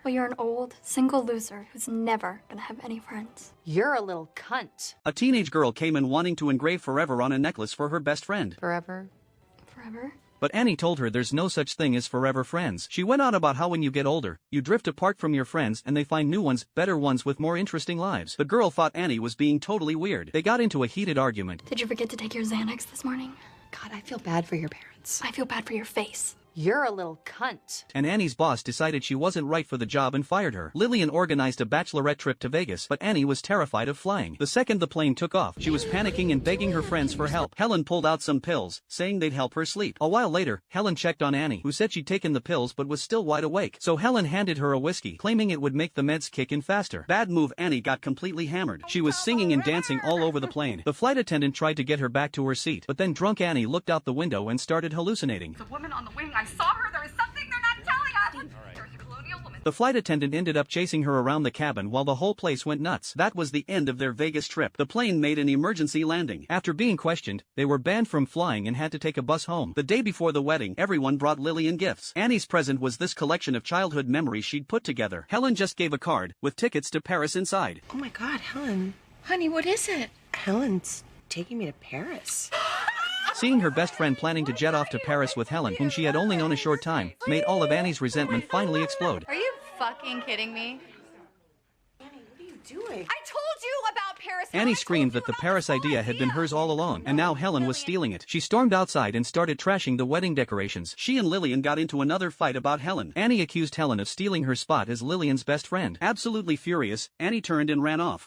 Well, you're an old, single loser who's never gonna have any friends. You're a little cunt. A teenage girl came in wanting to engrave forever on a necklace for her best friend. Forever? Forever? But Annie told her there's no such thing as forever friends. She went on about how when you get older, you drift apart from your friends and they find new ones, better ones with more interesting lives. The girl thought Annie was being totally weird. They got into a heated argument. Did you forget to take your Xanax this morning? God, I feel bad for your parents. I feel bad for your face. You're a little cunt. And Annie's boss decided she wasn't right for the job and fired her. Lillian organized a bachelorette trip to Vegas, but Annie was terrified of flying. The second the plane took off, she was panicking and begging her friends for help. Helen pulled out some pills, saying they'd help her sleep. A while later, Helen checked on Annie, who said she'd taken the pills but was still wide awake. So Helen handed her a whiskey, claiming it would make the meds kick in faster. Bad move. Annie got completely hammered. She was singing and dancing all over the plane. The flight attendant tried to get her back to her seat, but then drunk Annie looked out the window and started hallucinating. The woman on the wing, I saw her. There is something they're not telling us. There's a colonial woman. The flight attendant ended up chasing her around the cabin while the whole place went nuts. That was the end of their Vegas trip. The plane made an emergency landing. After being questioned, they were banned from flying and had to take a bus home. The day before the wedding, everyone brought Lillian gifts. Annie's present was this collection of childhood memories she'd put together. Helen just gave a card, with tickets to Paris inside. Oh my God, Helen. Honey, what is it? Helen's taking me to Paris. Seeing her best friend planning to jet off to Paris with Helen, whom she had only known a short time, made all of Annie's resentment finally explode. Are you fucking kidding me? Annie, what are you doing? I told you about Paris. Annie screamed that the Paris idea had been hers all along, and now Helen was stealing it. She stormed outside and started trashing the wedding decorations. She and Lillian got into another fight about Helen. Annie accused Helen of stealing her spot as Lillian's best friend. Absolutely furious, Annie turned and ran off.